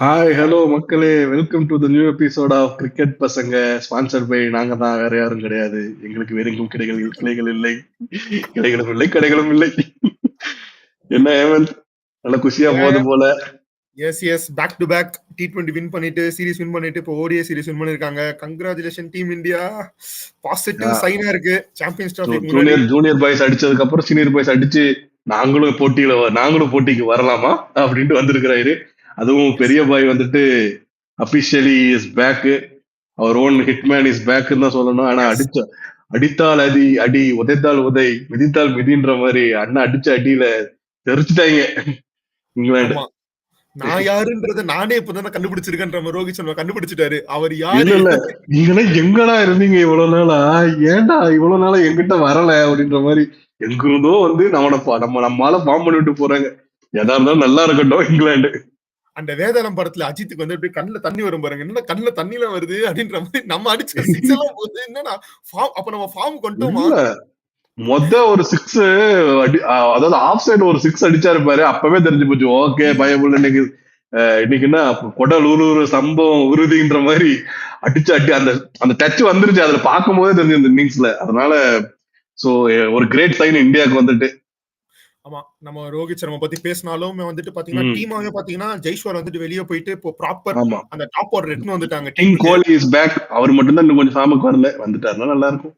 Hi hello மக்களே, welcome to the new episode of cricket பசங்க. Sponsor by நாங்க தான், வேற யாரும் கிடையாது. எங்களுக்கு வேறெங்கும் கிளைகள் இல்லை, கிளைகளும் இல்லை, கடைகளும் இல்லை. என்ன ஹேமந்த், நல்ல குஷியா போகுது போல. Yes yes back to back T20 win பண்ணிட்டு சீரிஸ் வின் பண்ணிட்டு இப்போ ODI சீரிஸ் வின் பண்ணிருக்காங்க. Congratulation team India. பாசிட்டிவ் சைனா இருக்கு. சாம்பியன்ஸ் ட்ராஃபி ஜூனியர் பாய்ஸ் அடிச்சதுக்கு அப்புறம் சீனியர் பாய்ஸ் அடிச்சு நாங்களும் போட்டிக்கு வரலாமா அப்படின்ட்டு வந்திருக்கிறாரு. அதுவும் பெரிய பாய் வந்துட்டு officially is back. Our own hitman is back தான் சொல்லணும். ஆனா அடித்தால் அடி, உதைத்தால் உதை, மிதித்தால் மிதின்ற மாதிரி அண்ணா அடிச்ச அடியில தெரிச்சுட்டாங்க இங்கிலாந்து. நான் யாருன்றத நானே இப்பதான் கண்டுபிடிச்சிருக்கேன்ற ரோஹித் சர்மா கண்டுபிடிச்சிட்டாரு. அவர் யாரு? இல்ல நீங்களே எங்கடா இருந்தீங்க இவ்வளவு நாளா, ஏன்டா இவ்வளவு நாளா எங்கிட்ட வரல அப்படின்ற மாதிரி எங்கிருந்தோ வந்து நம்மளால ஃபார்ம் பண்ணிட்டு போறாங்க. எதா இருந்தாலும் நல்லா இருக்கட்டும் இங்கிலாந்து. அந்த வேதாளம் படத்துல அஜித்துக்கு வந்து அப்படியே கண்ணுல தண்ணி வரும் பாருங்க, என்ன கண்ணுல தண்ணிலாம் வருது அப்படின்ற மாதிரி நம்ம அடிச்ச சிக்ஸ் எல்லாம் போகுது. என்னன்னா அப்ப நம்ம ஃபார்ம் கொண்டோமா? ஒரு சிக்ஸ் அதாவது ஆஃப் சைடு ஒரு சிக்ஸ் அடிச்சாரு பாரு, அப்பவே தெரிஞ்சு போச்சு ஓகே பயபுல் இன்னைக்கு என்ன கொடல் ஊரு சம்பவம் உறுதின்ற மாதிரி அடிச்சு அந்த அந்த டச் வந்துருச்சு. அதுல பார்க்கும் போதே தெரிஞ்சு இந்த இன்னிங்ஸ்ல. அதனால சோ ஒரு கிரேட் சைன் இந்தியாவுக்கு வந்துட்டு. ஆமா, நம்ம ரோஹித் சர்மா பத்தி பேசினாலும் வந்துட்டு பாத்தீங்கன்னா டீமாவே பாத்தீங்கன்னா ஜெய்ஸ்வால் வந்துட்டு வெளியே போயிட்டு இப்போ ப்ராப்பர் அந்த டாப் ஆர்டர் எடுத்து வந்துட்டாங்க. King Kohli is back. அவர் மட்டும் தான் இன்னும் கொஞ்சம் ஃபார்முக்கு வரல, வந்துட்டாருன்னா நல்லா இருக்கும்.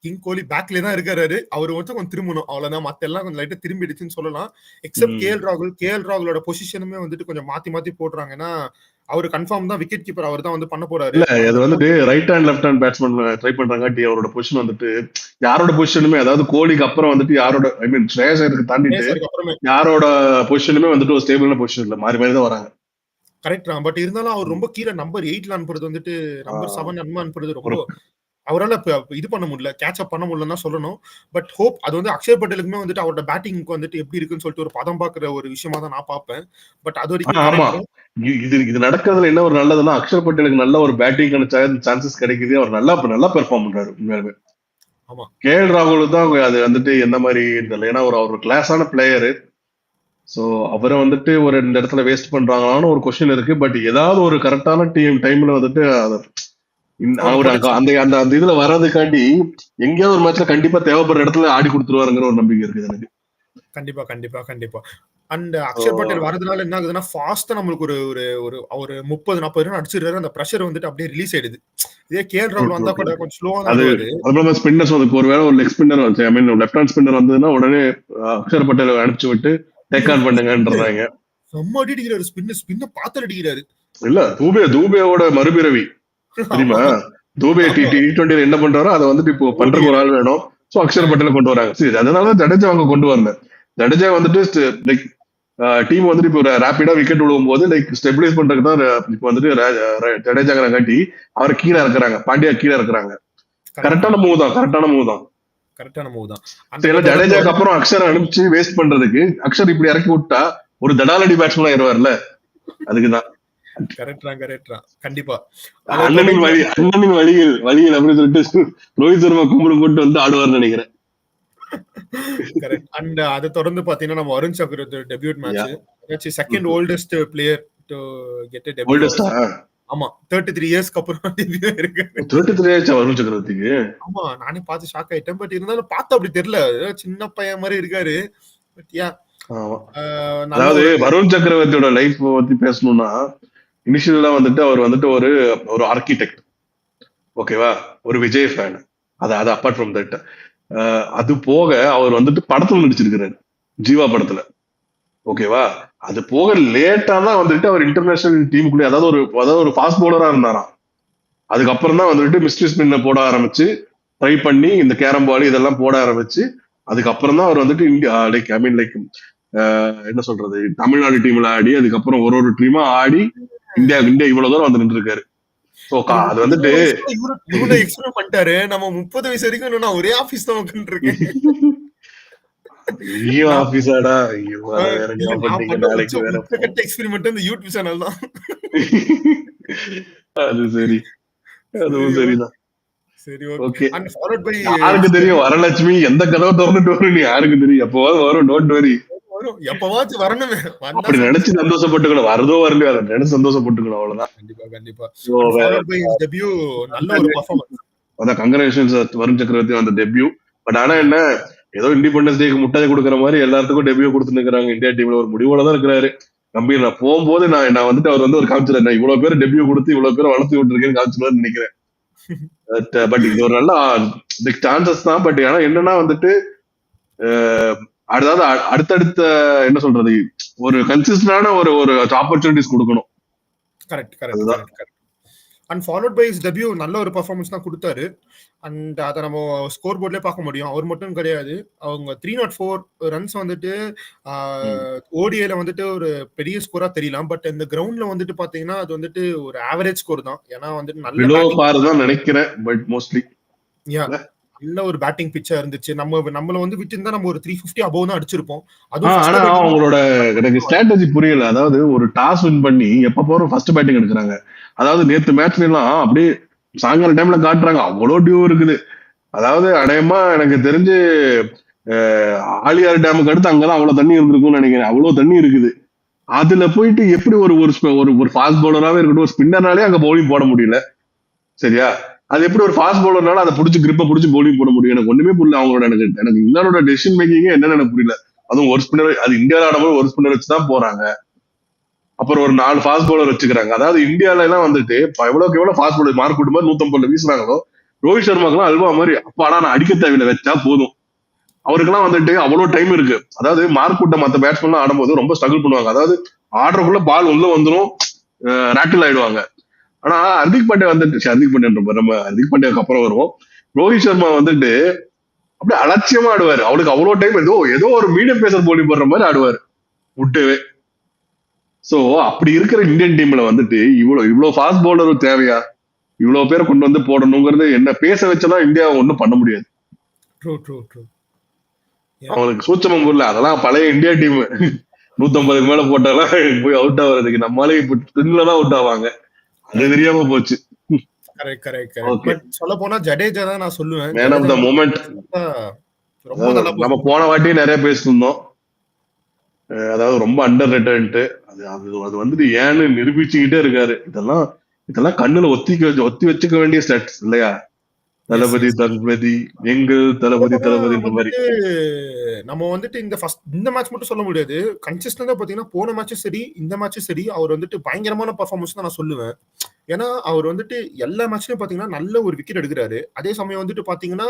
கிங் கோலி பேக்ல தான் இருக்காரு. அவர் வந்து கொஞ்சம் திரும்பணும், அவ்வளவுதான். மத்த எல்லாம் கொஞ்சம் லைட்டா திரும்பிடுச்சுன்னு சொல்லலாம். எக்ஸப்ட் கேஎல் ராகுலோட பொசிஷனுமே வந்துட்டு கொஞ்சம் மாத்தி போடுறாங்க. ஏன்னா அவரு கன்ஃபார்ம் தான் விக்கெட் கீப்பர், அவர் தான் வந்து பண்ண போறாரு. இல்ல அது வந்துட்டு right hand left hand batsman try பண்றாங்க. அவரோட பொசிஷன் வந்துட்டு யாரோட பொசிஷனுமே, அதாவது கோலிக்கு அப்புறம் வந்துட்டு யாரோட ஐ மீன் ஸ்ரேயஸ் ஐயருக்கு தாண்டிட்டு யாரோட பொசிஷனுமே வந்துட்டு ஒரு ஸ்டேபிளான பொசிஷன் இல்ல, மாறி தான் வராங்க. கரெக்ட் தான். பட் இருந்தாலும் அவர் ரொம்ப கீழே நம்பர் 8ல அனுப்புறது வந்துட்டு நம்பர் 7 அனுப்புறது ரொம்ப அவரால் இது பண்ண முடியல, கேட்ச் அப் பண்ண முடியலன்னு சொல்லணும். பட் ஹோப் அது வந்து அக்ஷர் பட்டேலுக்குமே வந்துட்டு அவரோட பேட்டிங்க்கு வந்துட்டு எப்படி இருக்குன்னு சொல்லிட்டு ஒரு பதம் பாக்குற ஒரு விஷயமா தான் நான் பார்ப்பேன். பட் அது வரைக்கும் இது நடக்கிறதுல என்ன ஒரு நல்லதுன்னா, அக்ஷர் பட்டேலுக்கு நல்ல ஒரு பேட்டிங் சான்சஸ் கிடைக்குது. அவர் நல்லா பெர்ஃபார்ம் பண்றாரு உண்மையாலுமே. கேஎல் ராகுல் தான் அது வந்துட்டு என்ன மாதிரி தெரியல. ஏன்னா ஒரு கிளாஸான பிளேயரு. சோ அவரை வந்துட்டு ஒரு இந்த இடத்துல வேஸ்ட் பண்றாங்களான்னு ஒரு கொஸ்டின் இருக்கு. பட் ஏதாவது ஒரு கரெக்டான டைம்ல வந்துட்டு அந்த அந்த இதுல வர்றதுக்காண்டி எங்கேயாவது ஒரு மேட்ச்ல கண்டிப்பா தேவைப்படுற இடத்துல ஆடி கொடுத்துருவாருங்கிற ஒரு நம்பிக்கை இருக்கு எனக்கு. கண்டிப்பா. அண்ட் அக்ஷர் பட்டேல் வரதுனால என்ன ஆகுதுன்னா ஃபாஸ்டா நம்மளுக்கு ஒரு 30-40 ரன் அடிச்சிடுறாரு. அந்த பிரஷர் வந்துட்டு அப்படியே ரிலீஸ் ஆயிடுது. இதே கேஎல் ராகுல் வந்தா கூட கொஞ்சம் ஸ்லோவா தான் வருது. அதுல ஸ்பின்னர்ஸ் வந்து ஒருவேளை ஒரு லெக் ஸ்பின்னர் ஐ மீன் லெஃப்ட் ஹேண்ட் ஸ்பின்னர் வந்ததுன்னா உடனே அக்ஷர் பட்டேல் அனுப்பிச்சு விட்டு டேக் ஆன் பண்ணுங்கன்றாங்க. செம்ம அடிக்கிறாரு, ஸ்பின்ன பாத்தல் அடிக்கிறாரு. இல்ல தூபேவோட மறுபிறவி தெரியுமா? தூபே T20 என்ன பண்றாரோ அதை வந்துட்டு இப்போ பண்றதுக்கு ஒரு ஆள் வேணும். சோ அக்ஷர் பட்டேல கொண்டு வராங்க. சரி, அதனால ஜடேஜா அவங்க கொண்டு வரல. ஜடேஜா வந்துட்டு லைக் டீம் வந்துட்டு இப்போ ரேபிடா விக்கெட் விழுவும் போது லைக் ஸ்டெபிலைஸ் பண்றதுக்கு தான் இப்போ வந்துட்டு ஜடேஜாங்கிற காட்டி அவர் கீழே இருக்கிறாங்க, பாண்டியா கீழே இருக்கிறாங்க. கரெக்டான மூவ் தான். ஜடேஜாக்கு அப்புறம் அக்ஷர் அனுப்பிச்சு வேஸ்ட் பண்றதுக்கு அக்ஷர் இப்படி இறக்கி விட்டா ஒரு தடாலடி பேட்ஸ்மேன் ஆயிடுவார்ல. அதுக்குதான் கண்டிப்பா அண்ணனின் வழியில் அப்படின்னு சொல்லிட்டு ரோஹித் சர்மா கும்பிடு போட்டு வந்து ஆடுவார்னு நினைக்கிறேன். அண்ட் அதை தொடர்ந்து பாத்தீங்கன்னா நம்ம வருண் சக்கரவர்த்தி debut match, second oldest player to get a debut. ஆமா, 33 இயர்ஸ்க்கு அப்புறம் டெபியூ இருக்கு. 33 இயர்ஸ் வருண் சக்கரவர்த்திக்கு. ஆமா, நானே பார்த்து ஷாக் ஆயிட்டேன். பட் இருந்தாலும் பார்த்து அப்படி தெரியல, சின்ன பையன் மாதிரி இருக்காரு. பட் அதாவது வருண் சக்கரவர்த்தியோட லைஃப் பத்தி பேசணும்னா, இனிஷியலா வந்துட்டு அவர் வந்துட்டு ஒரு ஆர்கிடெக்ட், ஓகேவா, ஒரு விஜய் ஃபேன். அது அப்பார்ட் ஃப்ரம் தட், அது போக அவர் வந்துட்டு படத்துல நடிச்சிருக்கிறாரு, ஜீவா படத்துல, ஓகேவா. அது போக லேட்டா தான் வந்துட்டு அவர் இன்டர்நேஷனல் டீமுக்குள்ளே, அதாவது ஒரு ஃபாஸ்ட் பவுலரா இருந்தாராம். அதுக்கப்புறம் தான் வந்துட்டு மிஸ்ட்ரி ஸ்பின்ன போட ஆரம்பிச்சு ட்ரை பண்ணி இந்த கேரம் பால் இதெல்லாம் போட ஆரம்பிச்சு அதுக்கப்புறம் தான் அவர் வந்துட்டு India like I mean like என்ன சொல்றது, தமிழ்நாடு டீம்ல ஆடி அதுக்கப்புறம் ஒரு டீமா ஆடி இந்தியா இவ்வளவு தூரம் வந்து நின்று இருக்காரு. அது வந்துட்டு எக்ஸ்பிளைன் பண்ணிட்டாரு. நம்ம 30 வயசு வரைக்கும் ஒரே ஆபீஸ் தான் உட்கார்ந்துருக்கேன். எக்ஸ்பெரிமெண்ட் இந்த யூடியூப் சேனல் தான். அது சரி, அதுவும் சரிதான். சரி, ஓகே. அண்ட் ஃபாலோட் பை யாருக்கு தெரியும் வரலட்சுமி எந்த கதவை திறந்துட்டு வரும், நீ யாருக்கு தெரியும், அப்போ வரும், டோன்ட் வரி. வரும், எப்பவாச்சும் வரணுமே, வந்தா அப்படி நினைச்சு சந்தோஷப்பட்டுக்கணும், வருதோ வரலையோ அதை நினைச்சு சந்தோஷப்பட்டுக்கணும், அவ்வளவுதான். கண்டிப்பா. Followed by his debut, நல்ல ஒரு பெர்ஃபார்மன்ஸ். அதான் கங்க்ராச்சுலேஷன்ஸ் வருண் சக்கரவர்த்தி அந்த டெபியூ. பட் ஆனா என்ன, ஏதோ இண்டிபெண்டன்ஸ் டேக்கு முட்டாய் கொடுக்குற மாதிரி எல்லாத்துக்கும் டெபியூ கொடுத்துட்டு இருக்கிறாங்க இந்தியா டீம்ல. ஒரு முடிவோட தான் இருக்கிறாரு கம்பீர். நான் போகும்போது நான் வந்துட்டு அவர் வந்து ஒரு காமிச்சிருந்தேன், நான் இவ்வளவு பேர் டெபியூ கொடுத்து இவ்வளவு பேர் வளர்த்து விட்டுருக்கேன்னு காமிச்சிருவாரு நினைக்கிறேன். பட் இது ஒரு நல்ல சான்சஸ் தான். பட் ஆனா என்னன்னா வந்துட்டு அதாவது அடுத்தடுத்த என்ன சொல்றது, ஒரு கன்சிஸ்டன்டான ஒரு ஆப்பர்ச்சுனிட்டிஸ் கொடுக்கணும். Correct. And followed by his debut நல்ல ஒரு பெர்ஃபார்மன்ஸ் தான் கொடுத்தாரு. அண்ட் அதை நம்ம ஸ்கோர் போர்ட்லயே பார்க்க முடியும். அவர் மட்டும் கிடையாது, அவங்க 304 ரன்ஸ் வந்துட்டு ஓடிஐல வந்துட்டு ஒரு பெரிய ஸ்கோரா தெரியலாம். பட் இந்த கிரவுண்ட்ல வந்துட்டு பாத்தீங்கன்னா அது வந்துட்டு ஒரு ஆவரேஜ் ஸ்கோர் தான். ஏன்னா வந்துட்டு நல்ல நினைக்கிறேன், பட் மோஸ்ட்லி நல்ல ஒரு பேட்டிங் பிச்சா இருந்துச்சு. நம்மள வந்து விட்டு இருந்தா நம்ம ஒரு 350 அபோவ் தான் அடிச்சிருப்போம். ஆனா அவங்களோட எனக்கு ஸ்ட்ராட்டஜி புரியல. அதாவது ஒரு டாஸ் வின் பண்ணி எப்ப போறோம் ஃபர்ஸ்ட் பேட்டிங் எடுக்கிறாங்க. அதாவது நேத்து மேட்ச்ல எல்லாம் அப்படியே சாயங்கால டைம்ல காட்டுறாங்க, அவ்வளோ டியூ இருக்குது. அதாவது அநேகமா எனக்கு தெரிஞ்சு ஆலியார் டேமுக்கு அடுத்து அங்கதான் அவ்வளவு தண்ணி இருந்திருக்கும்னு நினைக்கிறேன். அவ்வளவு தண்ணி இருக்குது. அதுல போயிட்டு எப்படி ஒரு ஃபாஸ்ட் பவுலராவே இருக்கட்டும், ஸ்பின்னர்னாலே அங்க பவுலிங் போட முடியல. சரியா, அது எப்படி ஒரு ஃபாஸ்ட் பவுலர்னால அதை பிடிச்சி கிரிப்பை பிடிச்சி பவுலிங் போட முடியும்? எனக்கு ஒண்ணுமே புரியல. அவங்களோட எனக்கு இந்தியாவோட டெசிஷன் மேக்கிங்கே என்னன்னு எனக்கு புரியல. அதுவும் ஒரு ஸ்பின்னர், அது இந்தியாவில் ஆடும்போது ஒரு ஸ்பின்னர் வச்சுதான் போறாங்க. அப்புறம் ஒரு 4 ஃபாஸ்ட் பவுலர் வச்சுக்கிறாங்க. அதாவது இந்தியால எல்லாம் வந்துட்டு எவ்வளவு ஃபாஸ்ட் பவுலர் மார்க் விட்டு மாதிரி 150 வீசுறாங்களோ, ரோஹித் சர்மாக்கெல்லாம் அல்வா மாதிரி அப்பாடா நான் அடிக்க தேவையில்லை, வச்சா போதும். அவருக்கெல்லாம் வந்துட்டு அவ்வளவு டைம் இருக்கு. அதாவது மார்க் விட்ட மற்ற பேட்ஸ்மேன் ஆடும்போது ரொம்ப ஸ்ட்ரகிள் பண்ணுவாங்க. அதாவது ஆடுறதுக்குள்ள பால் உள்ள வந்துடும், ரேட்டில் ஆயிடுவாங்க. ஆனா ஹர்திக் பாண்டியா வந்துட்டு நம்ம ஹர்திக் பாண்டியாவுக்கு அப்புறம் வருவோம். ரோஹித் சர்மா வந்துட்டு அப்படியே அலட்சியமா ஆடுவாரு. அவளுக்கு அவ்வளவு டைம் ஏதோ ஒரு மீடியம் பேசர் போலி போடுற மாதிரி ஆடுவாரு விட்டுவே. சோ அப்படி இருக்கிற இந்தியன் டீம்ல வந்துட்டு இவ்வளவு ஃபாஸ்ட் பவுலர் தேவையா? இவ்வளவு பேரை கொண்டு வந்து போடணுங்கிறது என்ன பேச வச்சதான் இந்தியா ஒன்னும் பண்ண முடியாது. அவங்களுக்கு சூச்சமம் புரியல. அதெல்லாம் பழைய இந்தியா டீம் 150க்கு மேல போட்டாலாம் போய் அவுட் ஆகுறதுக்கு நம்மளாலே இப்ப தான் அவுட் ஆவாங்க. அது தெரியாம போச்சு. சொல்ல போனா ஜடேஜா தான் நான் சொல்லுவேன் மேன் ஆஃப் த மொமெண்ட். நம்ம போன வாட்டி நிறைய பேசிட்டு இருந்தோம், அதாவது ரொம்ப அண்டர் ரேட்டட். அது வந்துட்டு ஏன்னு நிரூபிச்சுக்கிட்டே இருக்காரு. இதெல்லாம் கண்ணுல ஒத்தி வச்சுக்க வேண்டிய ஸ்டாட்ஸ் இல்லையா? தளபதி எங்கள் தளபதி இந்த மாதிரி நம்ம வந்துட்டு இந்த மேட்ச் மட்டும் சொல்ல முடியாது. கன்சிஸ்டன்டா பாத்தீங்கன்னா போன மேட்சும் சரி இந்த மேட்சும் சரி அவர் வந்துட்டு பயங்கரமான பெர்ஃபார்மன்ஸ் தான் நான் சொல்லுவேன். ஏன்னா அவர் வந்துட்டு எல்லா மேட்ச்லயும் பாத்தீங்கன்னா நல்ல ஒரு விக்கெட் எடுக்கிறாரு. அதே சமயம் வந்துட்டு பாத்தீங்கன்னா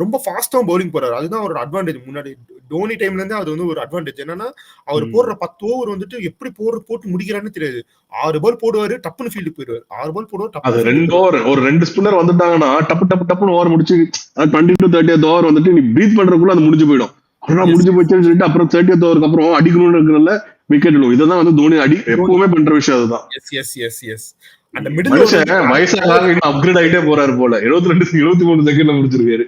ரொம்ப ஃபாஸ்டா பவுலிங் போறாரு. அதுதான் அவரோட அட்வான்டேஜ். முன்னாடி டோனி டைம்ல இருந்தே அது வந்து ஒரு அட்வான்டேஜ். என்னன்னா அவர் போடுற 10 ஓவர் வந்துட்டு எப்படி போட்டு முடிக்கிறான்னு தெரியாது. 6 பால் போடுவாரு, டப்புன்னு ஃபீல்டு போயிடுவாரு. 6 பால் போடுவாரு, அது 2 ஓவர் ஒரு 2 ஸ்பின்னர் வந்துட்டாங்கன்னா டப்புன்னு ஓவர் முடிச்சு 20 to 30th ஓவர் வந்துட்டு நீ பிரீத் பண்றதுக்குள்ள அது முடிஞ்சு போயிடும். அப்புறம் முடிஞ்சு போச்சுன்னு சொல்லிட்டு அப்புறம் 30th ஓவருக்கு அப்புறம் அடிக்கணும்னு இருக்கிறதுல விக்கெட் விழும். இதான் வந்து தோனி எப்பவுமே பண்ற விஷயம். அதுதான் வயசாக அப்கிரேட் ஆகிட்டே போறாரு போல. 23 செகண்ட்ல முடிச்சிருக்காரு.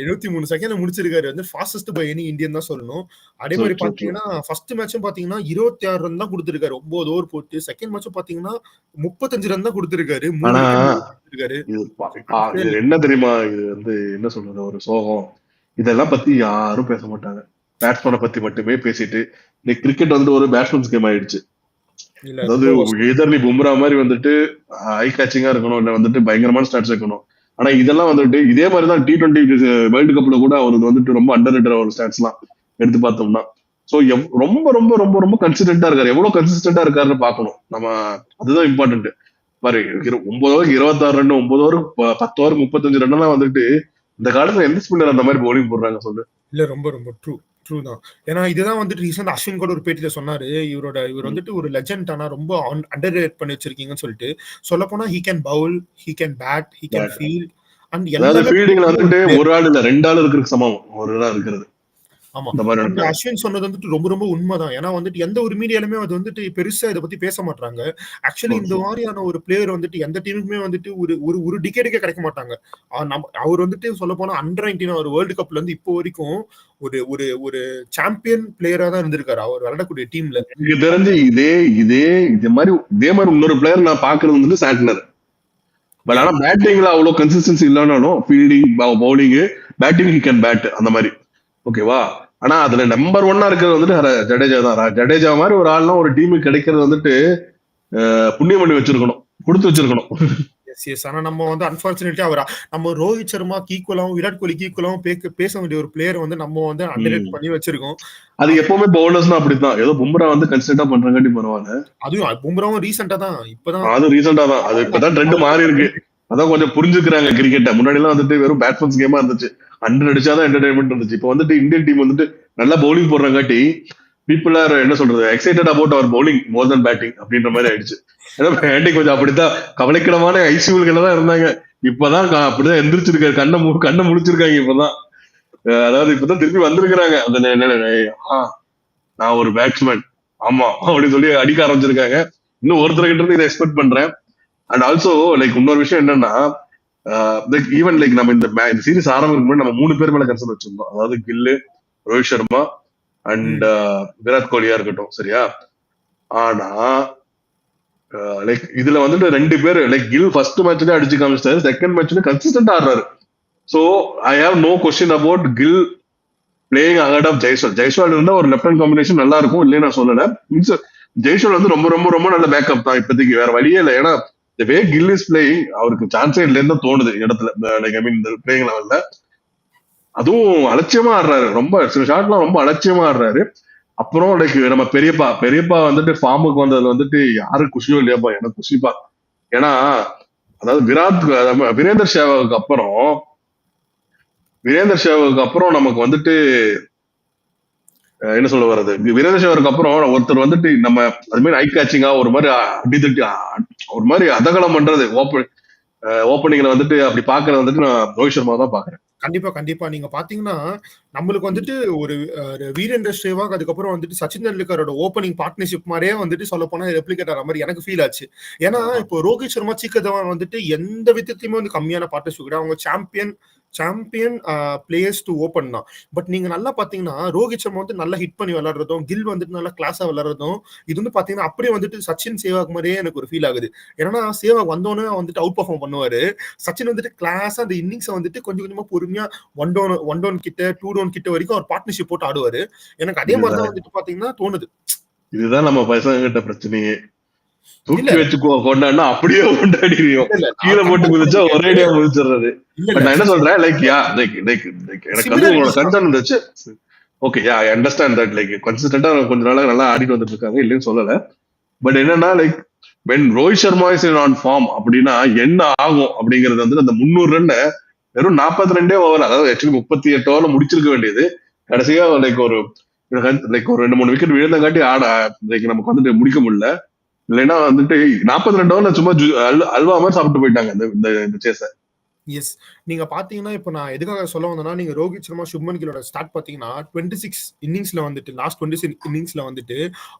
23 செகண்ட்ல முடிச்சிருக்காரு. வந்து ஃபாஸ்டஸ்ட் பை எனி இந்தியன் தான் சொல்லணும். அதே மாதிரி பாத்தீங்கன்னா ஃபர்ஸ்ட் மேட்சும் பாத்தீங்கன்னா 26 ரன் தான் கொடுத்திருக்காரு 9 ஓவர் போட்டு. செகண்ட் மேட்சும் பாத்தீங்கன்னா 35 ரன் தான் கொடுத்திருக்காரு. என்ன தெரியுமா, இது வந்து என்ன சொல்றது, ஒரு சோகம். இதெல்லாம் பத்தி யாரும் பேச மாட்டாங்க. பேட்ஸ்மேனை பத்தி மட்டுமே பேசிட்டு கிரிக்கெட் வந்து ஒரு பேட்ஸ்மேன்ஸ் கேம் ஆயிடுச்சு. அதாவது எதர்லி பும்ரா மாதிரி வந்துட்டு ஐ கேச்சிங்கா இருக்கணும், இல்ல வந்துட்டு பயங்கரமான ஸ்டாட்ஸ் இருக்கணும். ஆனா இதெல்லாம் வந்துட்டு இதே மாதிரிதான் T20 வேர்ல்டு கப்ல கூட அவருக்கு வந்துட்டு ரொம்ப அண்டர் ரேட்டட் ஒரு ஸ்டாட்ஸ் எல்லாம் எடுத்து பார்த்தோம்னா. சோ ரொம்ப ரொம்ப ரொம்ப ரொம்ப கன்சிஸ்டன்டா இருக்காரு. எவ்வளவு கன்சிஸ்டன்டா இருக்காருன்னு பாக்கணும் நம்ம. அதுதான் இம்பார்ட்டன்ட். பாரு 9 ஓவருக்கு 26 ரன், 9 ஓவருக்கு 10 ஓவருக்கு 35 ரன் எல்லாம் வந்துட்டு இந்த காலத்துல எந்த ஸ்பின்னர் அந்த மாதிரி பவுலிங் போடுறாங்க சொல்லு? இல்ல ரொம்ப ரொம்ப ட்ரூ தான். ஏன்னா இதுதான் வந்துட்டு ரீசெண்ட் அஸ்வின் கூட ஒரு பேட்டியில சொன்னாரு, இவர் வந்துட்டு ஒரு லெஜெண்ட், ஆனா ரொம்ப அண்டர் ரேட் பண்ணி வச்சிருக்கீங்கன்னு சொல்லிட்டு. சொல்ல போனா he can Pavul, he can bat, he can field. And எல்லா ஃபீல்டிங்ல வந்துட்டு ஒரு ஆள் இல்ல 2 ஆள் இருக்கிறதுக்கு சமம் ஒரு ஆள் இருக்கிறது. ஆமா, அஸ்வின் சொன்னது வந்துட்டு ரொம்ப ரொம்ப உண்மைதான். ஏன்னா வந்துட்டு எந்த ஒரு மீடியாலுமே அது வந்துட்டு பெருசா இதை பத்தி பேச மாட்டாங்க. ஆக்சுவலி இந்த மாதிரியான ஒரு பிளேயர் வந்துட்டு எந்த டீமுக்குமே வந்துட்டு ஒரு டிகேடுக்கே கிடைக்க மாட்டாங்க. அவர் வந்துட்டு சொல்ல போனா அண்டர்-19 ஒரு வேர்ல்டு கப்ல இருந்து இப்போ வரைக்கும் ஒரு சாம்பியன் பிளேயரா தான் இருந்திருக்காரு அவர் விளையாடக்கூடிய டீம்ல. எனக்கு தெரிஞ்சு இதே மாதிரி இன்னொரு பிளேயர் நான் பாக்குறது வந்து சாண்ட்னர். பட் ஆனா பேட்டிங்ல அவ்வளவு கன்சிஸ்டன்சி இல்லைனாலும் fielding, bowling, batting he can bat அந்த மாதிரி. ஓகேவா? ஆனா அதுல நம்பர் 1 இருக்கிறது வந்துட்டு ஜடேஜா தான். ஜடேஜா மாதிரி ஒரு ஆள்னா ஒரு டீமுக்கு கிடைக்கிறது வந்துட்டு புண்ணியம் பண்ணி வச்சிருக்கணும், கொடுத்து வச்சிருக்கணும். ஆனா நம்ம வந்து அன்பார்ச்சுனேட்லி நம்ம ரோஹித் சர்மாக்கு ஈக்குவலாவும் விராட் கோலிக்கு ஈக்குவலாவும் பேச வேண்டிய ஒரு பிளேயர் வந்து நம்ம வந்து அண்டர்ரேட் பண்ணி வச்சிருக்கோம். அது எப்பவுமே பவுலர்ஸ்னா அப்படித்தான். ஏதோ பும்ரா வந்து கன்சிஸ்டன்டா பண்றங்காட்டி பரவாயில்ல. அதுவும் பும்ராவும் ரீசெண்டா தான் இப்பதான் அது ரீசெண்டா தான். அது இப்பதான் ட்ரெண்ட் மாறி இருக்கு. அதான் கொஞ்சம் புரிஞ்சுக்கிறாங்க கிரிக்கெட்டை. முன்னாடி எல்லாம் வந்துட்டு வெறும் பேட்ஸ்மேன்ஸ் கேமா இருந்துச்சு, 100 அடிச்சாதான் என்டர்டைன்மெண்ட் இருந்துச்சு. இப்போ வந்துட்டு இந்தியன் டீம் வந்துட்டு நல்லா பவுலிங் போடுறங்காட்டி பீப்புள் ஆர் என்ன சொல்றது எக்ஸைட்டட் அபவுட் அவர் பவுலிங் மோர் தென் பேட்டிங் அப்படின்ற மாதிரி ஆயிடுச்சு. ஏன்னா பேட்டிங் கொஞ்சம் அப்படித்தான் கவலைக்கிடமான ஐசியூல தான் இருந்தாங்க. இப்பதான் அப்படிதான் எந்திரிச்சிருக்காரு, கண்ணை முழிச்சிருக்காங்க இப்பதான். அதாவது இப்பதான் திருப்பி வந்திருக்கிறாங்க. நான் ஒரு பேட்ஸ்மேன் ஆமா அப்படின்னு சொல்லி அடிக்க ஆரம்பிச்சிருக்காங்க. இன்னும் ஒருத்தர்கிட்ட இருந்து இதை எக்ஸ்பெக்ட் பண்றேன். அண்ட் ஆல்சோ லைக் இன்னொரு விஷயம் என்னன்னா, ஈவன் லைக் நம்ம இந்த சீரிஸ் ஆரம்பிக்கும் போது நம்ம 3 பேர் மேல கன்சர்ன் வச்சிருந்தோம். அதாவது கில்லு, ரோஹித் சர்மா அண்ட் விராட் கோலியா இருக்கட்டும், சரியா? ஆனா லைக் இதுல வந்துட்டு 2 பேர் லைக் கில் ஃபர்ஸ்ட் மேட்ச்லயே அடிச்சு காமிச்சிட்டாரு, செகண்ட் மேட்ச்ல கன்சிஸ்டன்டா ஆடுறாரு. So I have no question about Gill playing ahead of Jaiswal. Jaiswal இருந்தா ஒரு லெஃப்ட் ஹேண்ட் காம்பினேஷன் நல்லா இருக்கும், இல்லையே நான் சொல்லல. ஜெய்ஸ்வால் வந்து ரொம்ப ரொம்ப ரொம்ப நல்ல பேக்கப் தான் இப்போதைக்கு, வேற வழியே இல்லை. ஏன்னா the way Gill is playing அவருக்கு சான்ஸே இல்லைன்னு தோணுது இடத்துல, லைக் ஐ மீன் இந்த பிளேயிங் லெவல்ல. அதுவும் அலட்சியமா ஆடுறாரு, ரொம்ப சில ஷாட்லாம் ரொம்ப அலட்சியமா ஆடுறாரு. அப்புறம் லைக் நம்ம பெரியப்பா வந்துட்டு ஃபார்முக்கு வந்ததுல வந்துட்டு யாரு குஷியோ இல்லையாப்பா, எனக்கு குஷிப்பா. ஏன்னா அதாவது வீரேந்தர் சேவாவுக்கு அப்புறம் நமக்கு வந்துட்டு என்ன சொல்ல வர்றது, வீரேந்தர் சேவருக்கு அப்புறம் ஒருத்தர் வந்துட்டு நம்ம அது மாதிரி ஐ கேச்சிங்கா ஒரு மாதிரி அடித்தட்டி ஒரு மாதிரி அதகலம் பண்றது ஓப்பனிங்ல வந்துட்டு அப்படி பாக்குறது வந்துட்டு நான் ரோஹித் சர்மா தான் பாக்குறேன். கண்டிப்பா நீங்க பாத்தீங்கன்னா நம்மளுக்கு வந்துட்டு ஒரு வீரேந்தர் சேவாக் அதுக்கப்புறம் வந்துட்டு சச்சின் தெண்டுல்கரோட ஓப்பனிங் பார்ட்னர்ஷிப் மாதிரியே வந்துட்டு சொல்ல போனா ரெப்ளிகேட் ஆகிற மாதிரி எனக்கு ஃபீல் ஆச்சு. ஏன்னா இப்போ ரோஹித் சர்மா சிக்கர் தவான் வந்துட்டு எந்த விதத்திலுமே வந்து கம்மியான பார்ட்னர்ஷிப் கிடையாது. அவங்க சாம்பியன் பிளேயர்ஸ் டு ஓப்பன் தான். பட் நீங்க நல்லா பாத்தீங்கன்னா ரோஹித் சர்மா வந்து நல்லா ஹிட் பண்ணி விளையாடுறதும், கில் வந்துட்டு நல்லா கிளாஸா விளையாடுறதும், இது வந்து பாத்தீங்கன்னா அப்படியே வந்துட்டு சச்சின் சேவாக் மாதிரியே எனக்கு ஒரு ஃபீல் ஆகுது. ஏன்னா சேவாக் வந்தோடனே வந்துட்டு அவுட் பர்ஃபார்ம் பண்ணுவாரு, சச்சின் வந்துட்டு கிளாஸா அந்த இன்னிங்ஸை வந்துட்டு கொஞ்சம் கொஞ்சமா பொறுமையா ஒன் டவுன் கிட்ட 2 டவுன் கிட்ட வரைக்கும் ஒரு பார்ட்னர்ஷிப் போட்டு ஆடுவாரு. எனக்கு அதே மாதிரிதான் வந்துட்டு பாத்தீங்கன்னா தோணுது. இதுதான் நம்ம பசங்க கிட்ட பிரச்சனையே, தூக்கி வச்சு கொண்டாடினா அப்படியே கொண்டாடிடுவோம், கீழே போட்டு குதிச்சா ஒரேடியா குதிச்சிடுறது. நான் என்ன சொல்றேன், லைக் எனக்கு வந்து உங்களோட கன்சர்ன் இருந்துச்சு. Okay, I understand that. Like கன்சிஸ்டன்டா கொஞ்ச நாளா நல்லா ஆடிட்டு வந்துட்டு இருக்காங்க, இல்லைன்னு சொல்லல. பட் என்னன்னா like when Rohit Sharma is on form அப்படின்னா என்ன ஆகும் அப்படிங்கிறது வந்து அந்த 300 ரன் வெறும் 42 ஓவர், அதாவது ஆக்சுவலி 38 ஓவர்ல முடிச்சிருக்க வேண்டியது கடைசியா லைக் ஒரு 2-3 விக்கெட் விழுந்தங்காட்டி லைக் நமக்கு வந்துட்டு முடிக்க முடியல. இல்லைன்னா வந்துட்டு 42 ஓவர்ல சும்மா அல்வா மாதிரி சாப்பிட்டு போயிட்டாங்க இந்த சேஸ. எஸ், நீங்க பாத்தீங்கன்னா இப்ப நான் எதுக்காக சொல்ல வந்தேன்னா, நீங்க ரோஹித் சர்மா சுப்மன் கில்லோட ஸ்டார்ட் பாத்தீங்கன்னா 26 இன்னிங்ஸ்ல வந்துட்டு லாஸ்ட் 26 இன்னிங்ஸ்ல வந்துட்டு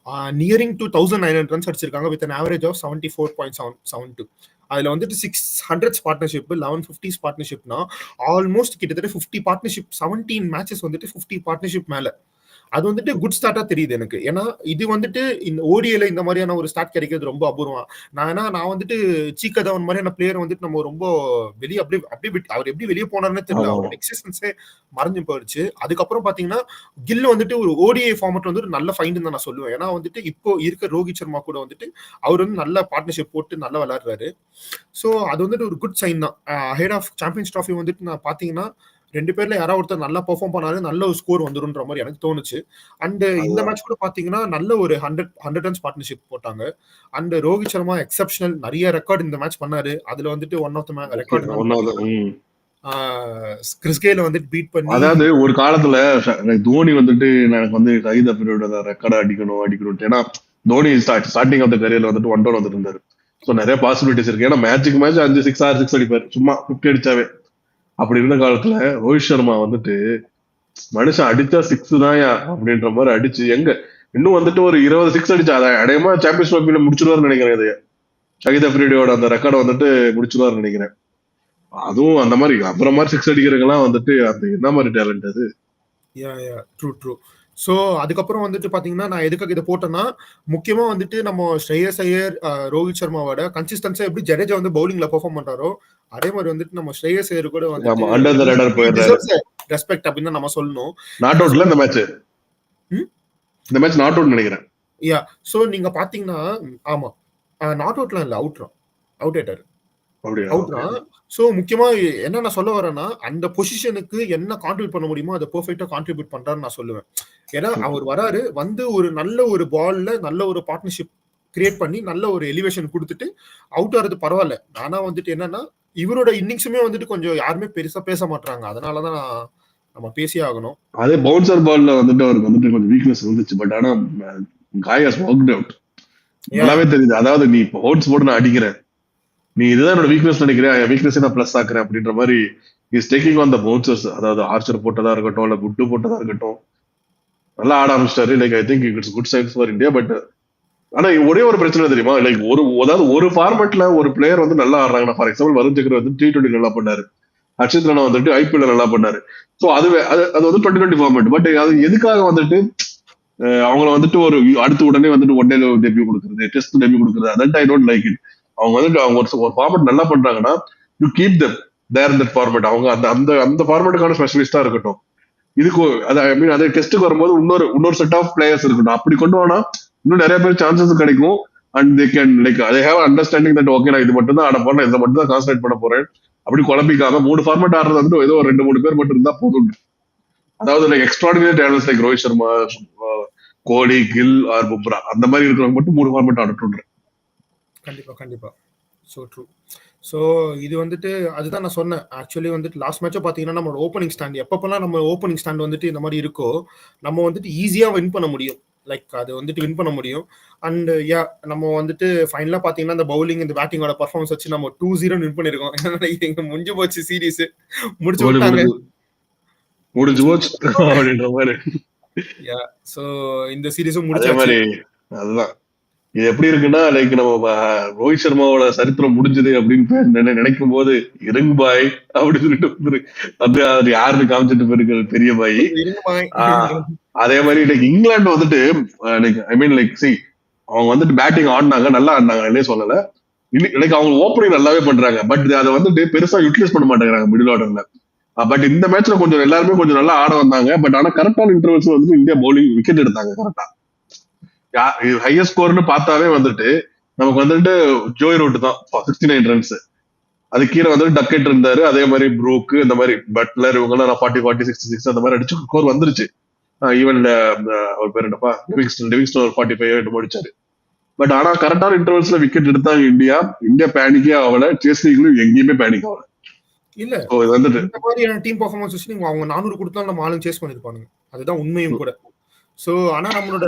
நியரிங் டு 1900 ரன்ஸ் அடிச்சிருக்காங்க வித் an average of 74.72. அதுல வந்துட்டு 600 பார்ட்னர்ஷிப், 1150 பார்ட்னர்ஷிப்னா ஆல்மோஸ்ட் கிட்டத்தட்ட 50 பார்ட்னர்ஷிப், 17 மேட்சஸ் வந்துட்டு 50 பார்ட்னர்ஷிப் மேல. அது வந்துட்டு குட் ஸ்டார்ட்டா தெரியுது எனக்கு. ஏன்னா இது வந்துட்டு இந்த ஓடிஏல இந்த மாதிரியான ஒரு ஸ்டார்ட் கிடைக்கிறது ரொம்ப அபூர்வம். நான் வந்துட்டு சீக்கர் தவான் மாதிரியான பிளேயர் வந்துட்டு நம்ம ரொம்ப வெளியே அப்படியே அவர் எப்படி வெளியே போனார்னே தெரியல, அவரோட எக்ஸிஸ்டன்ஸே மறைஞ்சு போயிடுச்சு. அதுக்கப்புறம் பாத்தீங்கன்னா கில் வந்துட்டு ஒரு ஓடிஐ ஃபார்மேட் வந்து ஒரு நல்ல ஃபைண்ட் தான் நான் சொல்லுவேன். ஏன்னா வந்துட்டு இப்போ இருக்க ரோஹித் சர்மா கூட வந்துட்டு அவர் வந்து நல்ல பார்ட்னர்ஷிப் போட்டு நல்லா விளையாடுறாரு. ஸோ அது வந்துட்டு ஒரு குட் சைன் தான். ஹெட் ஆஃப் சாம்பியன்ஸ் ட்ராஃபி வந்துட்டு நான் பாத்தீங்கன்னா 2 பேர்ல யாராவது ஒருத்தர் நல்லா பெர்ஃபார்ம் பண்ணாரு, நல்ல ஒரு ஸ்கோர் வந்துருன்ற மாதிரி எனக்கு தோணுச்சு. அண்ட் இந்த மேட்ச் கூட பாத்தீங்கன்னா நல்ல ஒரு 100 ரன்ஸ் பார்ட்னர்ஷிப் போட்டாங்க. அண்ட் ரோஹித் சர்மா எக்ஸப்ஷனல் நிறைய ரெக்கார்ட் இந்த மேட்ச் பண்ணாரு. அதுல வந்துட்டு one of the record Chris கெயில வந்துட்டு பீட் பண்ணி, அதாவது ஒரு காலத்துல தோனி வந்துட்டு எனக்கு வந்து ஷஹீத் அஃப்ரிடியோட ரெக்கார்ட் அடிக்கணும். ஏன்னா தோனி ஸ்டார்டிங் ஆஃப் த கரியர்ல வந்துட்டு 1 டவுன் வந்துட்டு இருந்தாரு. ஸோ நிறைய பாசிபிலிட்டிஸ் இருக்கு. ஏன்னா மேட்சுக்கு மேட்ச் 5-6 அடிப்பாரு, சும்மா 50 அடிச்சாவே. அப்படி இருந்த காலத்துல ரோஹித் சர்மா வந்துட்டு மனுஷன் அடிச்சா 6 தான்யா அப்படின்ற மாதிரி அடிச்சு எங்க இன்னும் வந்துட்டு ஒரு 20 6 அடிச்சா அதை அடையமா சாம்பியன்ஸ் ட்ராஃபில முடிச்சிருவாருன்னு நினைக்கிறேன். இது ஷஹீத் அஃப்ரிடியோட அந்த ரெக்கார்டை வந்துட்டு முடிச்சிருவாருன்னு நினைக்கிறேன். அதுவும் அந்த மாதிரி அப்புறம் மாதிரி 6 அடிக்கிறவங்கலாம் வந்துட்டு அது என்ன மாதிரி டேலண்ட் அது. ட்ரூ. ஸோ அதுக்கப்புறம் வந்துட்டு பாத்தீங்கன்னா நான் எதுக்காக இதை போட்டேன்னா, முக்கியமா வந்துட்டு நம்ம ஸ்ரேயஸ் ஐயர், ரோஹித் சர்மாவோட கன்சிஸ்டன்ஸா எப்படி ஜடேஜா வந்து பவுலிங்ல பெர்ஃபார்ம் பண்றாரோ அதே மாதிரி வந்துட்டு நம்ம ஸ்ரேயஸ் ஐயர் கூட வந்து ரெஸ்பெக்ட் அப்படின்னு தான் நம்ம சொல்லணும். நாட் அவுட்ல இந்த மேட்ச் ம்? இந்த மேட்ச் நாட் அவுட் நினைக்கிறேன். யா சோ நீங்க பாத்தீங்கன்னா ஆமா நாட் அவுட்லாம் இல்ல அவுட்ரா அவுட் ஆயிட்டாரு அப்படியா? அவுட்ரா. சோ முக்கியமா என்ன நான் சொல்ல வரேன்னா அந்த பொசிஷனுக்கு என்ன கான்ட்ரிபியூட் பண்ண முடியுமோ அதை பெர்ஃபெக்ட்டா கான்ட்ரிபியூட் பண்றாருன்னு நான் சொல்லுவேன். ஏன்னா அவர் வராரு வந்து ஒரு நல்ல ஒரு பால்ல நல்ல ஒரு பார்ட்னர்ஷிப் கிரியேட் பண்ணி நல்ல ஒரு எலிவேஷன் கொடுத்துட்டு அவுட் ஆறது பரவாயில்ல. ஆனா வந்துட்டு என்னன்னா இவரோட இன்னிங்ஸுமே வந்துட்டு கொஞ்சம் யாருமே பெருசா பேச மாட்டாங்க. அதனாலதான் நம்ம பேசியே ஆகணும். அதே பவுன்சர் பால்ல வந்துட்டு அவருக்கு வந்துட்டு கொஞ்சம் வீக்னஸ் இருந்துச்சு. பட் ஆனா காய் ஹஸ் ஒர்க்ட் அவுட். நல்லாவே தெரியுது. அதாவது நீ இப்போ ஹோட்ஸ் போட்டு நான் அடிக்கிறேன், நீ இதுதான் என்னோட வீக்னஸ் நினைக்கிறேன், என் வீக்னஸ் நான் பிளஸ் ஆக்குறேன் அப்படின்ற மாதிரி is taking on the bouncers. அதாவது ஆர்ச்சர் போட்டதா இருக்கட்டும் இல்ல குட்டு போட்டதா இருக்கட்டும் நல்லா ஆட ஆரம்பிச்சிட்டாரு. Like I think it's good science for India. But ஆனா ஒரே ஒரு பிரச்சனை தெரியுமா, லைக் அதாவது ஒரு ஃபார்மேட்ல ஒரு பிளேயர் வந்து நல்லா ஆடுறாங்கன்னா, ஃபார் எக்ஸாம்பிள் வருண் சக்கர் வந்து T20 நல்லா பண்ணாரு, அக்ஷித் ராணா வந்துட்டு IPL நல்லா பண்ணாரு. ஸோ அது வந்து 2020 ஃபார்மேட். பட் அது எதுக்காக வந்துட்டு அவங்கள வந்துட்டு ஒரு அடுத்த உடனே வந்துட்டு ஒன் டேல டெபியூ கொடுக்குறது, டெஸ்ட் டெபியூ கொடுக்குறது, that I don't like it. அவங்க வந்துட்டு அவங்க ஒரு ஃபார்மேட் நல்லா பண்றாங்கன்னா you keep them there in that format. அவங்க அந்த அந்த அந்த ஃபார்மேட்டுக்கான ஸ்பெஷலிஸ்டா இருக்கட்டும். இதுக்கு அது ஐ மீன் அதே டெஸ்ட்டுக்கு வரும்போது இன்னொரு செட் ஆஃப் பிளேயர்ஸ் இருக்கட்டும். அப்படி கொண்டு போனா இன்னும் நிறைய பேர் சான்சஸ் கிடைக்கும். And they can like they have understanding that okay நான் இது மட்டும் தான் ஆட போறேன், இதை மட்டும் தான் கான்சன்ட்ரேட் பண்ண போறேன் அப்படி குழப்பிக்காம 3 ஃபார்மேட் ஆடுறது வந்து ஏதோ 2-3 பேர் மட்டும் இருந்தா போதும். அதாவது like extraordinary talents like Rohit Sharma, Kohli, Gill or Bumrah அந்த மாதிரி இருக்கிறவங்க மட்டும் 3 ஃபார்மேட் ஆடட்டும். கண்டிப்பா சோ ட்ரூ. சோ இது வந்துட்டு அதுதான் நான் சொன்னேன். ஆக்சுவலி வந்துட்டு லாஸ்ட் மேட்சை பாத்தீங்கன்னா நம்ம ஓப்பனிங் ஸ்டாண்ட் எப்பப்பெல்லாம் நம்ம ஓப்பனிங் ஸ்டாண்ட் வந்துட்டு இந்த மாதிரி இருக்கோ நம்ம வந்துட்டு ஈஸியா வின் பண்ண முடியும். லைக் அது வந்துட்டு வின் பண்ண முடியும். அண்ட் யா நம்ம வந்துட்டு ஃபைனலா பாத்தீங்கன்னா இந்த பவுலிங் இந்த பேட்டிங்கோட பர்ஃபார்மன்ஸ் வச்சு நம்ம 2-0 வின் பண்ணிருக்கோம். முடிஞ்சு போச்சு சீரீஸ், முடிச்சு விட்டாங்க, முடிஞ்சு போச்சு அப்படின்ற மாதிரி. யா சோ இந்த சீரீஸும் அதே மாதிரி அதுதான் இது எப்படி இருக்குன்னா லைக் நம்ம ரோஹித் சர்மாவோட சரித்திரம் முடிஞ்சது அப்படின்னு நினைக்கும் போது இருங்கு பாய் அப்படின்னு சொல்லிட்டு அது யாருன்னு காமிச்சிட்டு போயிருக்க பெரிய பாய். அதே மாதிரி லைக் இங்கிலாந்து வந்துட்டு like I mean like C அவங்க வந்துட்டு பேட்டிங் ஆடினாங்க, நல்லா ஆடினாங்க, இல்லையே சொல்லல. லைக் அவங்க ஓப்பனிங் நல்லாவே பண்றாங்க. பட் அதை வந்துட்டு பெருசா யூட்டிலைஸ் பண்ண மாட்டேங்கிறாங்க மிடில் ஆர்டர்ல. பட் இந்த மேட்ச்ல கொஞ்சம் எல்லாருமே கொஞ்சம் நல்லா ஆட வந்தாங்க. பட் ஆனா கரெக்டான இன்டர்வல்ஸ் வந்துட்டு இந்தியா பவுலிங் விக்கெட் எடுத்தாங்க கரெக்டா. ஹையஸ்ட் ஸ்கோர்னு பார்த்தாவே வந்துட்டு நமக்கு வந்துட்டு ஜோய் ரூட் தான் 69 ரன்ஸ். அது கீழே வந்துட்டு டக்கெட் இருந்தாரு, அதே மாதிரி ப்ரூக், இந்த மாதிரி பட்லர் இவங்க எல்லாம் 40, 66 அந்த மாதிரி அடிச்சு ஸ்கோர் வந்துருச்சு. ஈவன் அவர் பேர் என்னப்பா லிவிங்ஸ்டன் ஒரு 45 முடிச்சாரு. பட் ஆனா கரெக்டான இன்டர்வல்ஸ்ல விக்கெட் எடுத்தாங்க இந்தியா பேனிக்கே ஆகல, சேசிங்களும் எங்கேயுமே பேனிக் ஆகல. இல்ல வந்துட்டு இந்த மாதிரியான டீம் பெர்ஃபார்மன்ஸ் வச்சு நீங்க அவங்க 400 கொடுத்தாலும் நம்ம ஆளுங்க சேஸ் பண்ணிருப்பானுங்க. அதுதான் உண்மையும் கூட. சோ ஆனா நம்மளோட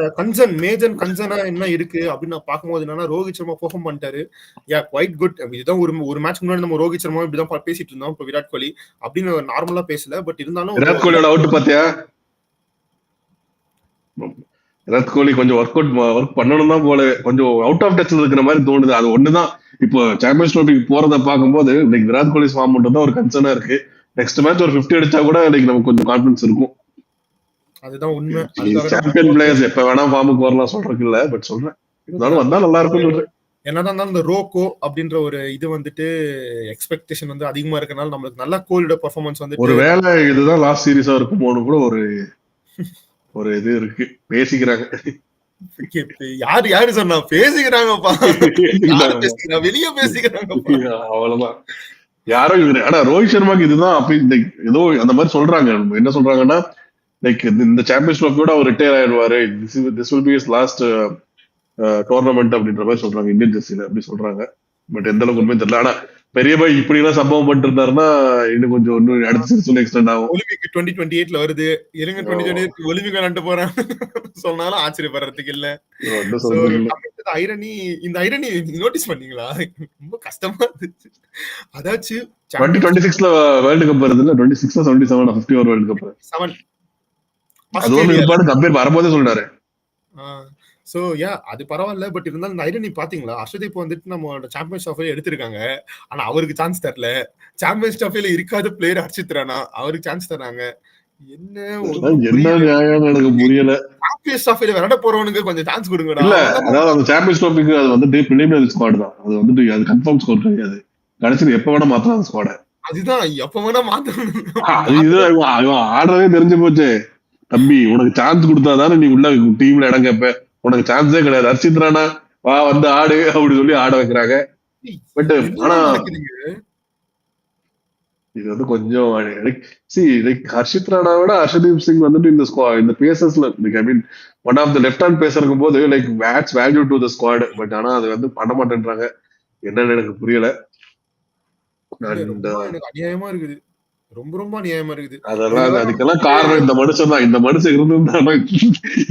மேஜர் கன்சர்னா என்ன இருக்கு அப்படின்னு நான் பார்க்கும்போது என்னன்னா ரோஹித் சர்மா பெர்ஃபார்ம் பண்ணிட்டாரு. யா குவைட் குட். இதுதான் ஒரு மேட்ச் முன்னாடி நம்ம ரோஹித் சர்மா இப்படிதான் பேசிட்டு இருந்தோம். இப்போ விராட் கோலி அப்படின்னு நார்மலா பேசல. பட் இருந்தாலும் விராட் கோலியோட அவுட் பாத்தியா? விராட் கோலி கொஞ்சம் ஒர்க் பண்ணணும் தான் போல, கொஞ்சம் அவுட் ஆஃப் டச்ல இருக்கிற மாதிரி தோணுது. அது ஒண்ணுதான் இப்போ சாம்பியன்ஸ் ட்ரோபிக்கு போறத பார்க்கும்போது லைக் விராட் கோலி ஃபார்ம் மட்டும் தான் ஒரு கன்சர்னா இருக்கு. நெக்ஸ்ட் மேட்ச் ஒரு 50 அடிச்சா கூட லைக் நமக்கு கொஞ்சம் கான்ஃபிடன்ஸ் இருக்கும். அதுதான் உண்மை. சாம்பியன் பிளேயர்ஸ் எப்ப வேணா ஃபார்முக்கு வரலாம் சொல்றதுக்கு இல்ல, பட் சொல்றேன் இருந்தாலும் வந்தா நல்லா இருக்கும் சொல்றேன். என்னதான் இந்த ரோகோ அப்படின்ற ஒரு இது வந்துட்டு எக்ஸ்பெக்டேஷன் வந்து அதிகமா இருக்கனால நம்மளுக்கு நல்ல கோலியோட பெர்ஃபார்மன்ஸ் வந்து ஒருவேளை இதுதான் லாஸ்ட் சீரிஸா இருக்குமோன்னு கூட ஒரு இது இருக்கு, பேசிக்கிறாங்க. யாரு சொன்னா பேசிக்கிறாங்கப்பா, வெளியே பேசிக்கிறாங்க அவ்வளவுதான். யாரும் இவரு ஆனா ரோஹித் சர்மாக்கு இதுதான் அப்படி ஏதோ அந்த மாதிரி சொல்றாங்க. என்ன சொல்றாங்கன்னா லைக் இந்த சாம்பியன்ஸ் ட்ரோபியோட அவர் ரிட்டையர் ஆயிடுவாரு, this will be his last tournament அப்படின்ற மாதிரி சொல்றாங்க இந்தியன் ஜெர்சில, அப்படி சொல்றாங்க. பட் எந்த அளவுக்கு உண்மை தெரியல. ஆனா பெரிய பாய் இப்படி எல்லாம் சம்பவம் பண்ணிட்டு இருந்தாருன்னா இன்னும் கொஞ்சம் இன்னும் அடுத்த சீசன் எக்ஸ்டெண்ட் ஆகும். ஒலிம்பிக் 2028 வருது, இலங்கை 2028 ஒலிம்பிக் விளையாண்டு போறேன் சொன்னாலும் ஆச்சரியப்படுறதுக்கு இல்ல. ஐரணி இந்த ஐரணி நோட்டீஸ் பண்ணீங்களா? ரொம்ப கஷ்டமா இருந்துச்சு. அதாச்சும் 2026ல வேர்ல்டு கப் வருது இல்ல, 26 77 50 ஓவர் வேர்ல்டு கப் 7 அது ஒரு கம்பேர் வரும்போதே சொல்றாரு. சோ யா அது பரவாயில்ல. பட் இருந்தாலும் இந்த ஐரணி பாத்தீங்களா, அர்ஷதீப் வந்துட்டு நம்மளோட சாம்பியன்ஸ் ட்ராஃபில எடுத்திருக்காங்க. ஆனா அவருக்கு சான்ஸ் தரல. சாம்பியன்ஸ் ட்ராஃபில இருக்காத பிளேயர் ஹர்ஷித் ராணா, அவருக்கு சான்ஸ் தராங்க. என்ன நியாயம் எனக்கு புரியல. சாம்பியன்ஸ் ட்ராஃபில விளையாட போறவனுக்கு கொஞ்சம் சான்ஸ் கொடுங்கடா. இல்ல அதாவது அந்த சாம்பியன்ஸ் ட்ராஃபிக்கு அது வந்து பிரிலிமினரி ஸ்குவாட் தான், அது வந்து அது கன்ஃபார்ம் ஸ்கோர் கிடையாது. கடைசியில் எப்ப வேணா மாத்தலாம் அந்த ஸ்குவாட. அதுதான் எப்ப வேணா அது இது மாத்தணும். அவன் ஆடுறதே தெரிஞ்சு போச்சு. தம்பி உனக்கு சான்ஸ் கொடுத்தாதானே நீ உள்ள டீம்ல இடம் கேப்ப. உனக்கு சான்ஸே கிடையாது. ஹர்ஷித் ராணா வா வந்து ஆடு அப்படி சொல்லி ஆட வைக்கிறாங்க. பட் ஆனா என்னதான் நடக்குதுங்க? இது வந்து கொஞ்சம் ஹர்ஷித் ராணாவோட ஹர்ஷதீப் சிங் வந்துட்டு இந்த பேசஸ்ல I mean one of the left hand pacer இருக்கும் போது like match value to the squad. But ஆனா அது வந்து பண்ண மாட்டேன்றாங்க. என்னன்னு எனக்கு புரியல. இல்ல அண்ட் ரொம்ப எனக்கு அநியாயமா இருக்குது. ரொம்ப ரொம்ப அநியாயமா இருக்குது. அதெல்லாம் இதுல வேற அதுக்கெல்லாம் காரணம் இந்த மனுஷன் தான். இந்த மனுஷன் இருந்திருந்தானா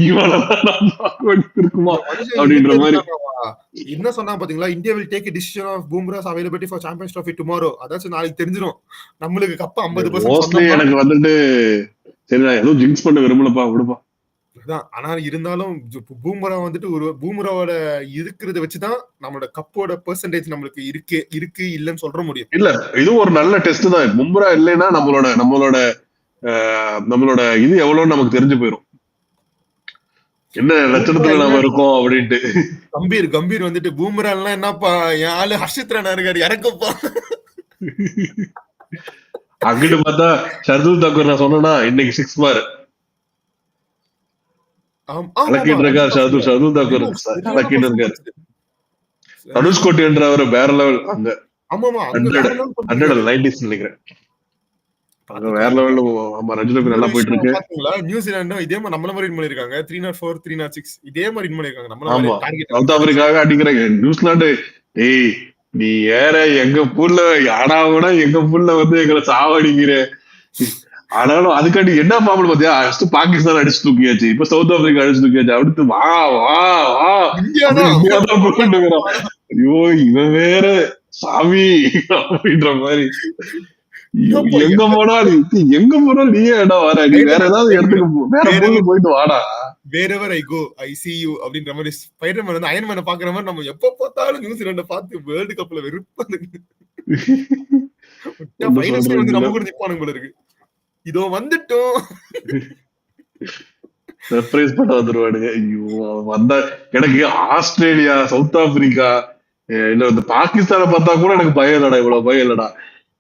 இவனதான் நான் பார்க்க வேண்டியது இருக்குமா இந்த மனுஷன் அப்படின்ற மாதிரி. இருந்திருந்தாங்கவா? என்ன சொன்னாங்க பாத்தீங்களா? India will take a decision of Bumrah's availability for Champions Trophy tomorrow. அதாச்சும் நாளைக்கு தெரிஞ்சிரும். நம்மளுக்கு கப் 50% மோஸ்ட்லி சொந்தமா. எனக்கு வந்துட்டு சரி நான் ஏதோ ஜிங்ஸ் பண்ண விரும்பலப்பா விடுப்பா. அதான். ஆனா இருந்தாலும் பூம்ரா வந்துட்டு ஒரு பூம்ராவோட இருக்கிறத வச்சுதான் நம்மளோட கப்போட பெர்சன்டேஜ் நம்மளுக்கு இருக்கு இல்லன்னு சொல்ற முடியும். இல்ல இது ஒரு நல்ல டெஸ்ட் தான். பும்ரா இல்லைன்னா நம்மளோட நம்மளோட நம்மளோட இது எவ்வளவு நமக்கு தெரிஞ்சு போயிடும். என்ன லட்சணத்துல நாம இருக்கோம் அப்படின்ட்டு. கம்பீர் வந்துட்டு பூம்ரா எல்லாம் என்னப்பா என் ஆளு ஹர்ஷித் ராணா இருக்காரு இறக்கப்பா. அங்கிட்டு பார்த்தா ஷர்துல் தாக்கூர் நான் சொன்னா இன்னைக்கு 6 மார் கலக்கிட்டு இருக்காரு. ஷர்துல் தாக்கூர் கலக்கிட்டு இருக்காரு. தனுஷ்கோட்டி என்ற அவர் வேற லெவல். அங்க 190s நினைக்கிறேன். அங்க வேற லெவல்ல ரஜினி நல்லா போயிட்டு இருக்கு. பாத்தீங்களா நியூசிலாந்து இதே மாதிரி நம்மள மாதிரி வின் பண்ணிருக்காங்க. 304 306 இதே மாதிரி வின் பண்ணிருக்காங்க. நம்மள ஆமா மாதிரி டார்கெட் சவுத் ஆப்பிரிக்காக அடிக்கிறாங்க. நியூசிலாந்து ஏய் நீ ஏற எங்க பூல்ல ஆனா கூட எங்க பூல்ல வந்து எங்களை சாவடிக்கிற. ஆனாலும் அதுக்காண்டி என்ன ப்ராப்ளம் பாத்தியா? ஃபர்ஸ்ட் பாகிஸ்தான் அடிச்சு தூக்கியாச்சு. இப்ப சவுத் ஆப்பிரிக்கா அடிச்சு தூக்கியாச்சு. அடுத்து வா வா வா இந்தியா இந்தியா தான் போயிட்டு இருக்கிறோம். ஐயோ இவன் வேற சாமி அப்படின்ற மாதிரி. எங்க போனாலும் நீயே இடம் வர. நீ வேற ஏதாவது இடத்துக்கு வேற பொருள் போயிட்டு வாடா. wherever I go I see you அப்படின்ற மாதிரி ஸ்பைடர்மேன் வந்து அயன்மேனை பாக்குற மாதிரி நம்ம எப்ப பார்த்தாலும் நியூசிலாண்ட பார்த்து வேர்ல்டு கப்ல வெறுப்பானுங்க. ஃபைனல்ஸ்ல வந்து நம்ம கூட நிப்பானுங்க போல இருக்கு. இதோ வந்துட்டோம். சர்ப்ரைஸ் பண்ண வந்துருவானுங்க. ஐயோ வந்தா எனக்கு ஆஸ்திரேலியா சவுத் ஆப்பிரிக்கா இல்ல இந்த பாகிஸ்தானை பார்த்தா கூட எனக்கு பயம் இல்லடா. இவ்வளவு பயம் இல்லடா.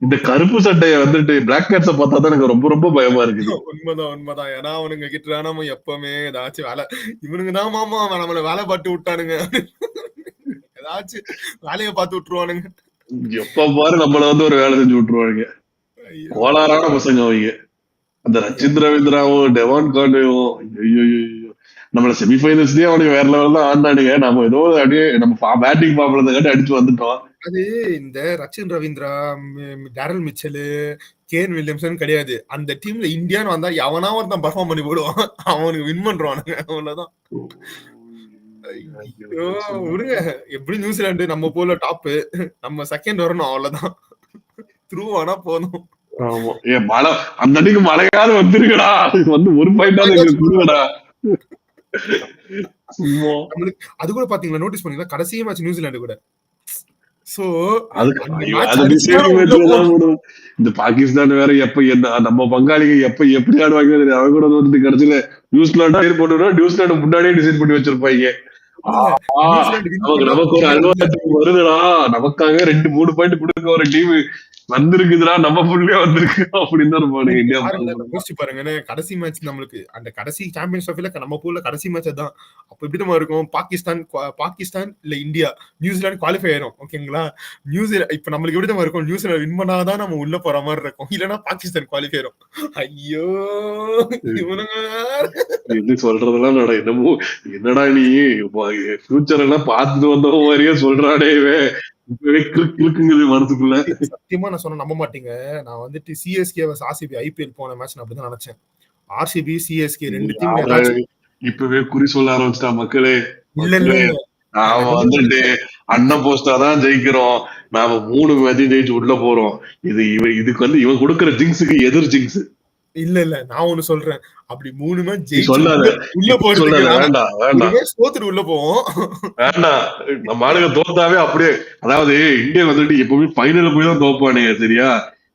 இந்த கருப்பு சட்டையை வந்துட்டு பிளாக் கேட்ஸ பார்த்தா தான் எனக்கு ரொம்ப ரொம்ப பயமா இருக்குது. உண்மைதான். ஏன்னா அவனுங்க கிட்ட நம்ம எப்பவுமே ஏதாச்சும் வேலை இவனுங்க தான் மாமா நம்மள வேலை பார்த்து விட்டானுங்க. ஏதாச்சும் வேலையை பார்த்து விட்டுருவானுங்க. எப்ப பாரு நம்மள வந்து ஒரு வேலை செஞ்சு விட்டுருவானுங்க. கோளாறான பசங்க அவங்க. அந்த ரச்சித் ரவீந்திராவும் டெவான் கார்டேவும் ஐயோ நம்மள செமிஃபைனல்ஸ்லயே அவனுக்கு வேற லெவல் தான் ஆடினானுங்க. நம்ம ஏதோ அப்படியே நம்ம பேட்டிங் பாப்பலக்காட்டி அடிச்சு வந்துட்டோம். அது இந்த Rachin Ravindra Daryl Mitchell Kane Williamson கிடையாது. அந்த டீம்ல இந்தியான்னு வந்தா எவனா ஒருத்தன் பர்ஃபார்ம் பண்ணி போடுவான். அவனுக்கு வின் பண்றானுங்க. அவ்வளவுதான். விடுங்க எப்படி நியூசிலாந்து நம்ம போல டாப் நம்ம செகண்ட் வரணும். அவ்வளவுதான். த்ரூ ஆனா போதும். ஆமா ஏன் மழை அந்த அன்னைக்கு மழையாவது வந்துருக்கடா. வந்து ஒரு பாயிண்டாவது எங்களுக்கு கொடுங்கடா. அது கூட பாத்தீங்களா நோட்டீஸ் பண்ணீங்களா கடைசி மேட்ச் நியூசிலாந்து கூட. சோ இந்த பாகிஸ்தான் வேற எப்ப என்ன நம்ம பங்காளிங்க எப்ப எப்படி ஆடுவாங்க அவங்க கூட வந்து கடைசியில நியூசிலாண்டா போட்டு நியூசிலாந்து முன்னாடியே டிசைட் பண்ணி வச்சிருப்பாங்க. நமக்கு ஒரு அல்வாத்துக்கு வருதுடா. நமக்காக 2-3 பாயிண்ட் கொடுக்க ஒரு டீம் வந்திருக்குதுடா. நம்ம புள்ளியா வந்திருக்கு அப்படின்னு தான் இருப்பானுங்க இந்தியா. யோசிச்சு பாருங்க கடைசி மேட்ச் நம்மளுக்கு அந்த கடைசி சாம்பியன்ஸ் ட்ராஃபில நம்ம பூல்ல கடைசி மேட்ச் தான். அப்ப எப்படி நம்ம இருக்கும்? பாகிஸ்தான் இல்ல இந்தியா நியூசிலாந்து குவாலிஃபை ஆயிரும். ஓகேங்களா? நியூசிலாந்து இப்ப நம்மளுக்கு எப்படி தான் இருக்கும்? நியூசிலாந்து வின் பண்ணாதான் நம்ம உள்ள போற மாதிரி இருக்கும். இல்லன்னா பாகிஸ்தான் குவாலிஃபை ஆயிரும். ஐயோ இது சொல்றதெல்லாம் என்னடா நீ ஃபியூச்சர் எல்லாம் பார்த்துட்டு வந்த மாதிரியே சொல்றானே மனசுக்குள்ள. சத்தியமா நான் சொன்ன நம்ப மாட்டீங்க. நான் வந்துட்டு சிஎஸ்கே ஆர்சிபி ஐபிஎல் போன மேட்ச் நான் அப்படிதான் நினைச்சேன். ஆர்சிபி சிஎஸ்கே 2 டீம் இப்பவே குறி சொல்ல ஆரம்பிச்சிட்டா மக்களே. இல்ல நாம வந்துட்டு அண்ணன் போஸ்டா தான் ஜெயிக்கிறோம். நாம 3 மேட்ச் ஜெயிச்சு உள்ள போறோம். இதுக்கு வந்து இவன் கொடுக்கிற ஜிங்ஸுக்கு எதிர் ஜிங்ஸ். இல்ல நான் ஒண்ணு சொல்றேன். அப்படி 3 மேட்ச் ஜெயிச்சு உள்ள போறது வேண்டாம் தோத்துட்டு உள்ள போவோம். வேண்டாம் நம்ம ஆளுங்க தோத்தாவே அப்படியே. அதாவது இந்தியா வந்துட்டு எப்பவுமே ஃபைனல் போய் தான் தோப்பானுங்க. சரியா?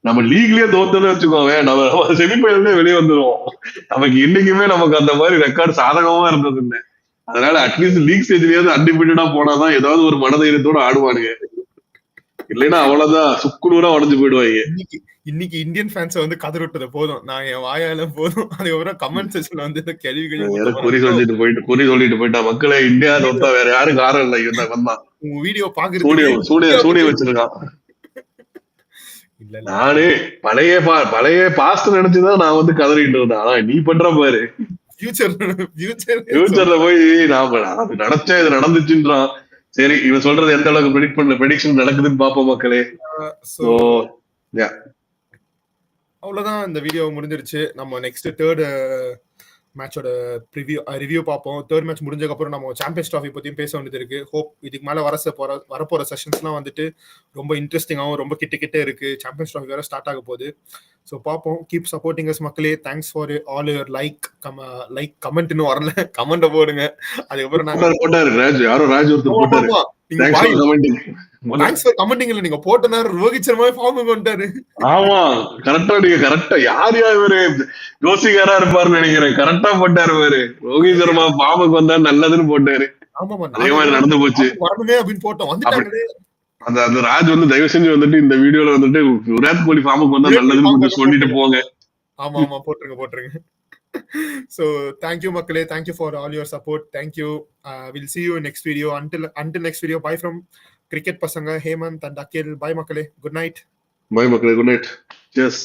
நம்ம லீக்லயே தோத்தோன்னு வச்சுக்கோங்க. நம்ம செமிஃபைனல்ல வெளியே வந்துருவோம். நமக்கு இன்னைக்குமே நமக்கு அந்த மாதிரி ரெக்கார்டு சாதகமா இருந்தது இல்லை. அதனால அட்லீஸ்ட் லீக் ஸ்டேஜ்லயாவது அன்டிபிட்டடா போனாதான் ஏதாவது ஒரு மனதைரியத்தோட ஆடுவானுங்க. இல்லைன்னா அவ்வளவுதான் சுக்குநூறா உடஞ்சு போயிடுவாங்க. இன்னைக்கு இந்தியன் ஃபேன்ஸ வந்து கதற விட்டது போதும். நான் என் வாயால போதும். அதுக்கப்புறம் கமெண்ட் செக்ஷன்ல வந்து இந்த கேள்வி வேற குறி சொல்லிட்டு போயிட்டா மக்களே, இந்தியா தோத்தா வேற யாரும் காரணம் இல்லை, இவன் வந்தான் உங்க வீடியோ பாக்குறதுக்கு சூனிய வச்சிருக்கான். இல்ல நானு பழைய பாஸ்ட் நினைச்சுதான் நான் வந்து கதறிட்டு இருந்தேன். ஆனா நீ பண்ற பாரு, ஃபியூச்சர்ல போய் அது நினைச்சேன், இது நடந்துச்சுன்றான். சரி, இவன் சொல்றது எந்த அளவுக்கு ப்ரெடிக்ஷன் நடக்குதுன்னு பாப்போம் மக்களே. சோ அவ்வளவுதான், இந்த வீடியோ முடிஞ்சிருச்சு. நம்ம நெக்ஸ்ட் தேர்ட் மேட்சோட ரிவ்யூ பார்ப்போம். தேர்ட் மேட்ச் முடிஞ்சதுக்கு அப்புறம் நம்ம சாம்பியன்ஸ் ட்ராஃபி பத்தியும் பேச வேண்டியது இருக்கு. ஹோப் இதுக்கு மேல வரப்போற செஷன்ஸ்லாம் வந்துட்டு ரொம்ப இன்ட்ரெஸ்டிங்காகவும் ரொம்ப கிட்ட இருக்கு. சாம்பியன்ஸ் ட்ராஃபி வேற ஸ்டார்ட் ஆக போகுது. ஸோ பார்ப்போம். கீப் சப்போர்ட்டிங் அஸ் மக்களே. Thanks for all your like comment. இன்னும் வரல, கமெண்ட் போடுங்க. அதுக்கப்புறம் நாங்க யாரோ ராஜ் ஒருத்தர் போட்டாரு, தேங்க்ஸ் ஃபார் கமெண்டிங் இல்ல, நீங்க போட்ட நேரம் ரோஹித் சர்மா ஃபார்முக்கு வந்துட்டாரு. ஆமா, கரெக்டா யார் இவரு ஜோசிகாரா இருப்பாருன்னு நினைக்கிறேன். கரெக்டா போட்டாரு பாரு, ரோஹித் சர்மா ஃபார்முக்கு வந்தா நல்லதுன்னு போட்டாரு. அதே மாதிரி நடந்து போச்சு. வரணுமே அப்படின்னு போட்டோம், வந்துட்டாங்களே. அந்த ராஜ் வந்து தயவு செஞ்சு வந்துட்டு இந்த வீடியோல வந்துட்டு விராட் கோலி ஃபார்முக்கு வந்தா நல்லதுன்னு சொல்லிட்டு போங்க. ஆமா போட்டுருங்க. So thank you மக்களே, thank you for all your support. Thank you. We'll see you in next video. Until next video, bye from cricket pasanga Hemant and Akhil. Bye மக்களே, good night. Bye மக்களே, good night. Cheers.